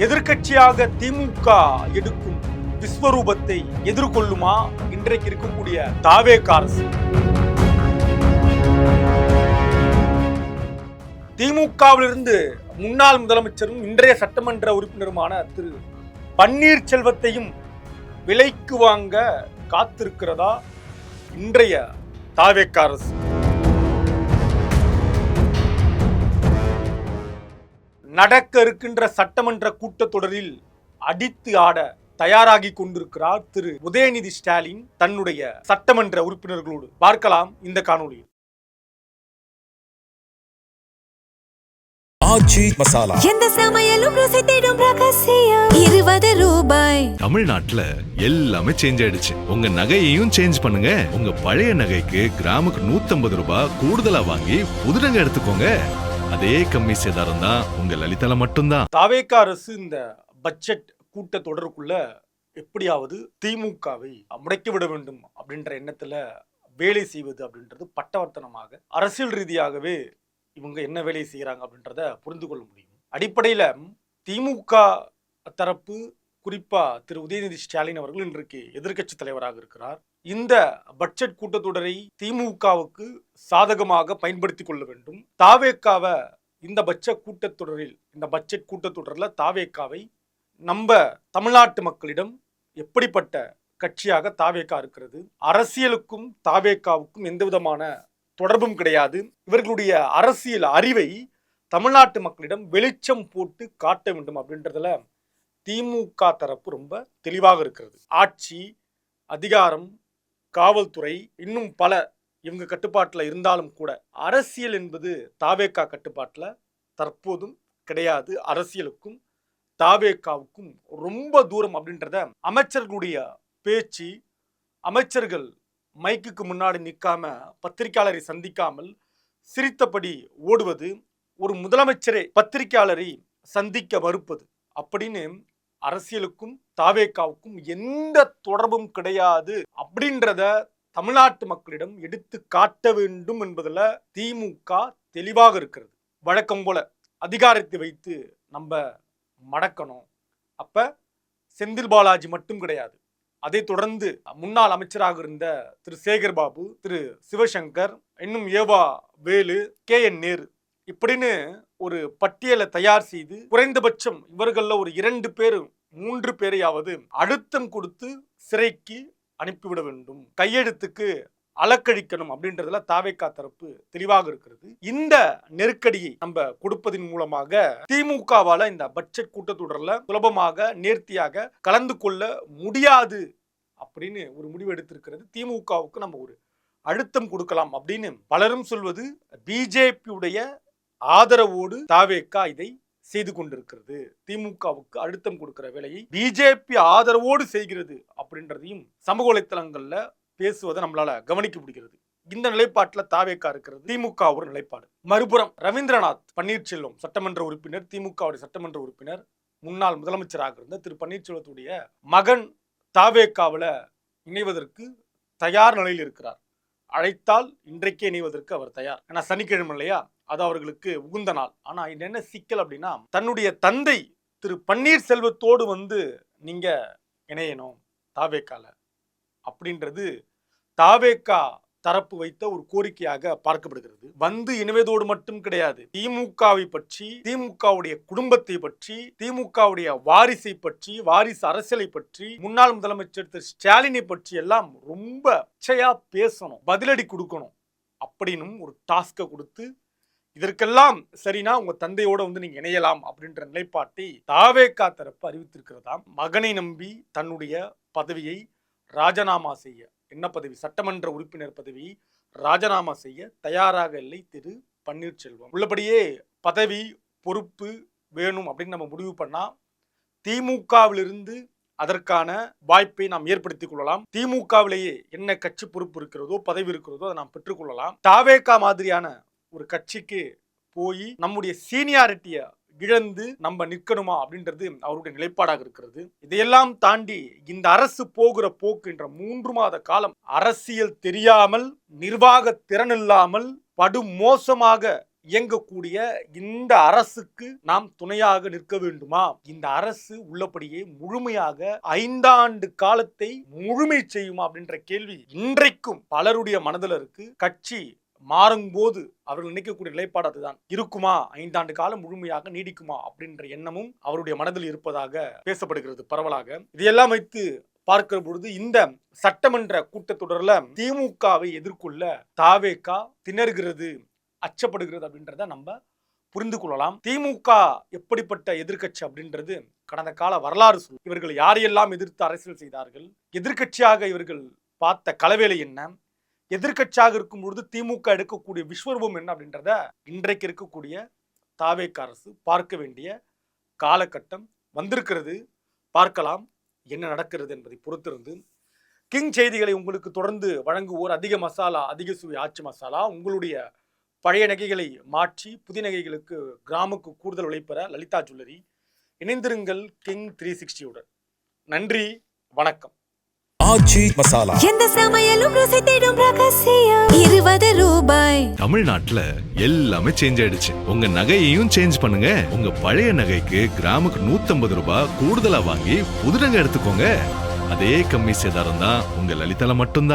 எதிர்க்கட்சியாக திமுக எடுக்கும் விஸ்வரூபத்தை எதிர்கொள்ளுமா இன்றைக்கு இருக்கக்கூடிய தாவேக அரசு? திமுகவிலிருந்து முன்னாள் முதலமைச்சரும் இன்றைய சட்டமன்ற உறுப்பினருமான திரு பன்னீர்செல்வத்தையும் விலைக்கு வாங்க காத்திருக்கிறதா இன்றைய தாவேக அரசு? நடக்க இருக்கின்ற சட்டமன்ற கூட்டத்தொடரில் அடித்து ஆட தயாராகி கொண்டிருக்கிறார் திரு உதயநிதி ஸ்டாலின் தன்னுடைய சட்டமன்ற உறுப்பினர்களோடு. பார்க்கலாம் இந்த காணொளியில். ஆச்சி மசாலா எந்த சமையலும் ருசி தேடும் ரகசியம் 20 ரூபாய். தமிழ்நாட்டுல எல்லாமே சேஞ்ச் ஆயிடுச்சு. உங்க நகையையும் சேஞ்ச் பண்ணுங்க. உங்க பழைய நகைக்கு கிராமுக்கு 150 ரூபாய் கூடுதலா வாங்கி புது நகை எடுத்துக்கோங்க. அதே கம்மி சேதாரம் தான் உங்க லலிதால மட்டும்தான். தாவேக அரசு இந்த பட்ஜெட் கூட்டத்தொடருக்குள்ள எப்படியாவது திமுகவை முடக்கிவிட வேண்டும் அப்படின்ற எண்ணத்துல வேலை செய்வது அப்படின்றது பட்டவர்த்தனமாக அரசியல் ரீதியாகவே இவங்க என்ன வேலையை செய்யறாங்க அப்படின்றத புரிந்து கொள்ள முடியும். அடிப்படையில திமுக தரப்பு, குறிப்பா திரு உதயநிதி ஸ்டாலின் அவர்கள் இன்றைக்கு எதிர்க்கட்சி தலைவராக இருக்கிறார். இந்த பட்ஜெட் கூட்டத்தொடரை திமுகவுக்கு சாதகமாக பயன்படுத்தி கொள்ள வேண்டும். தாவேகாவை இந்த பட்ஜெட் கூட்டத்தொடரில் தாவேகாவை நம்ம தமிழ்நாட்டு மக்களிடம் எப்படிப்பட்ட கட்சியாக தாவேகா இருக்கிறது, அரசியலுக்கும் தாவேகாவுக்கும் எந்த விதமான தொடர்பும் கிடையாது, இவர்களுடைய அரசியல் அறிவை தமிழ்நாட்டு மக்களிடம் வெளிச்சம் போட்டு காட்ட வேண்டும் அப்படின்றதுல திமுக தரப்பு ரொம்ப தெளிவாக இருக்கிறது. ஆட்சி, அதிகாரம், காவல்துறை, இன்னும் பல இவங்க கட்டுப்பாட்டில் இருந்தாலும் கூட அரசியல் என்பது தாவேகா கட்டுப்பாட்டில் தற்போதும் கிடையாது. அரசியலுக்கும் தாவேகாவுக்கும் ரொம்ப தூரம் அப்படின்றத அமைச்சர்களுடைய பேச்சு, அமைச்சர்கள் மைக்குக்கு முன்னாடி நிற்காம பத்திரிகையாளரை சந்திக்காமல் சிரித்தபடி ஓடுவது, ஒரு முதலமைச்சரே பத்திரிகையாளரை சந்திக்க மறுப்பது அப்படின்னு அரசியலுக்கும் தாவேகாவுக்கும் எந்த தொடர்பும் கிடையாது அப்படின்றத தமிழ்நாட்டு மக்களிடம் எடுத்து காட்ட வேண்டும் என்பதுல திமுக தெளிவாக இருக்கிறது. வழக்கம் போல அதிகாரத்தை வைத்து நம்ம மடக்கணும். அப்ப செந்தில் பாலாஜி மட்டும் கிடையாது, அதை தொடர்ந்து முன்னாள் அமைச்சராக இருந்த திரு சேகர் பாபு, திரு சிவசங்கர், இன்னும் ஏவா வேலு, KN நேரு இப்படின்னு ஒரு பட்டியலை தயார் செய்து குறைந்தபட்சம் இவர்கள்ல ஒரு 2 பேர் 3 பேரையாவது அழுத்தம் கொடுத்து சிறைக்கு அனுப்பிவிட வேண்டும், கையெழுத்துக்கு அலக்கழிக்கணும் அப்படின்றதுல தாவேகா தரப்பு தெளிவாக இருக்கிறது. இந்த நெருக்கடியை நம்ம கொடுப்பதன் மூலமாக திமுகவால இந்த பட்ஜெட் கூட்டத்தொடர்ல சுலபமாக நேர்த்தியாக கலந்து கொள்ள முடியாது அப்படின்னு ஒரு முடிவு எடுத்திருக்கிறது. திமுகவுக்கு நம்ம ஒரு அழுத்தம் கொடுக்கலாம் அப்படின்னு பலரும் சொல்வது பிஜேபியுடைய ஆதரவோடு தாவேகா இதை செய்து கொண்டிருக்கிறது. திமுகவுக்கு அழுத்தம் கொடுக்கிற வேலையை பிஜேபி ஆதரவோடு செய்கிறது அப்படின்றதையும் சமூக வலைத்தளங்கள்ல பேசுவதை நம்மளால கவனிக்க முடிகிறது. இந்த நிலைப்பாட்டில் தாவேகா இருக்கிறது. திமுக ஒரு நிலைப்பாடு. மறுபுறம் ரவீந்திரநாத் பன்னீர்செல்வம் சட்டமன்ற உறுப்பினர், திமுகவுடைய சட்டமன்ற உறுப்பினர், முன்னாள் முதலமைச்சராக இருந்த திரு பன்னீர்செல்வத்துடைய மகன் தாவேகாவில் இணைவதற்கு தயார் நிலையில் இருக்கிறார். அழைத்தால் இன்றைக்கே இணைவதற்கு அவர் தயார். ஏன்னா சனிக்கிழமை இல்லையா, அது அவர்களுக்கு உகுந்த நாள். ஆனா இது என்ன சிக்கல் அப்படின்னா, தன்னுடைய தந்தை திரு பன்னீர்செல்வத்தோடு வந்து நீங்க இணையணும் தாவேகால அப்படின்றது தாவேகா தரப்பு வைத்த ஒரு கோரிக்கையாக பார்க்கப்படுகிறது. வந்து இணைவதோடு மட்டும் கிடையாது, திமுகவை பற்றி, திமுகவுடைய குடும்பத்தை பற்றி, திமுகவுடைய வாரிசை பற்றி, வாரிசு அரசியலை பற்றி, முன்னாள் முதலமைச்சர் திரு ஸ்டாலினை பற்றி எல்லாம் ரொம்ப அச்சையா பேசணும், பதிலடி கொடுக்கணும் அப்படின்னு ஒரு டாஸ்கை கொடுத்து, இதற்கெல்லாம் சரினா உங்க தந்தையோட வந்து நீங்க இணையலாம் அப்படின்ற நிலைப்பாட்டை தாவேகா தரப்பு அறிவித்திருக்கிறதா. மகனை நம்பி தன்னுடைய பதவியை ராஜினாமா செய்ய, என்ன பதவி, சட்டமன்ற உறுப்பினர் பதவி ராஜினாமா செய்ய தயாராக இல்லை திரு பன்னீர்செல்வம். உள்ளபடியே பதவி பொறுப்பு வேணும் அப்படின்னு நம்ம முடிவு பண்ணா திமுகவிலிருந்து அதற்கான வாய்ப்பை நாம் ஏற்படுத்திக் கொள்ளலாம். திமுகவிலேயே என்ன கட்சி பொறுப்பு இருக்கிறதோ, பதவி இருக்கிறதோ அதை நாம் பெற்றுக்கொள்ளலாம். தாவேகா மாதிரியான ஒரு கட்சிக்கு போய் நம்முடைய சீனியாரிட்டிய இழந்து நம்ம நிற்கணுமா அப்படின்றது அவருடைய நிலைப்பாடாக இருக்கிறது. இதையெல்லாம் தாண்டி இந்த அரசு போகிற போக்கு என்ற 3 மாத காலம் அரசியல் தெரியாமல், நிர்வாக திறன் இல்லாமல், படு மோசமாக இயங்கக்கூடிய இந்த அரசுக்கு நாம் துணையாக நிற்க வேண்டுமா? இந்த அரசு உள்ளபடியே முழுமையாக 5 ஆண்டு காலத்தை முழுமை செய்யுமா அப்படின்ற கேள்வி இன்றைக்கும் பலருடைய மனதில் இருக்கு. கட்சி மாறும்போது அவர்கள் நினைக்கக்கூடிய நிலைப்பாடு அதுதான். இருக்குமா, 5 ஆண்டு காலம் முழுமையாக நீடிக்குமா அப்படின்ற எண்ணமும் அவருடைய மனதில் இருப்பதாக பேசப்படுகிறது பரவலாக. இதையெல்லாம் வைத்து பார்க்கிற பொழுது இந்த சட்டமன்ற கூட்டத்தொடர்ல திமுகவை எதிர்கொள்ள தாவேகா திணறுகிறது, அச்சப்படுகிறது அப்படின்றத நம்ம புரிந்து கொள்ளலாம். திமுக எப்படிப்பட்ட எதிர்க்கட்சி அப்படின்றது கடந்த கால வரலாறு சொல்லும். இவர்கள் யாரையெல்லாம் எதிர்த்து அரசியல் செய்தார்கள், எதிர்க்கட்சியாக இவர்கள் பார்த்த களவேலை என்ன, எதிர்க்கட்சியாக இருக்கும் பொழுது திமுக எடுக்கக்கூடிய விஸ்வரூபம் என்ன அப்படின்றத இன்றைக்கு இருக்கக்கூடிய தாவேகா அரசு பார்க்க வேண்டிய காலகட்டம் வந்திருக்கிறது. பார்க்கலாம் என்ன நடக்கிறது என்பதை பொறுத்திருந்து. கிங் செய்திகளை உங்களுக்கு தொடர்ந்து வழங்குவோர் அதிக மசாலா, அதிக சுவை ஆச்சி மசாலா. உங்களுடைய பழைய நகைகளை மாற்றி புதிய நகைகளுக்கு கிராமுக்கு கூடுதல் விலைபெற லலிதா ஜுவல்லரி. இணைந்திருங்கள் கிங் 360உடன். நன்றி, வணக்கம். ஆச்சி மசாலா. எந்த சமையலும் ருசி தேடும் ரகசியம் 20 ரூபாய். தமிழ்நாட்டுல எல்லாமே சேஞ்ச் ஆயிடுச்சு. உங்க நகையையும் சேஞ்ச் பண்ணுங்க. உங்க பழைய நகைக்கு கிராமுக்கு 150 ரூபாய் கூடுதலா வாங்கி புது நகை எடுத்துக்கோங்க. அதே கம்மி சேதாரம் தான் உங்க லலிதால மட்டும்தான்.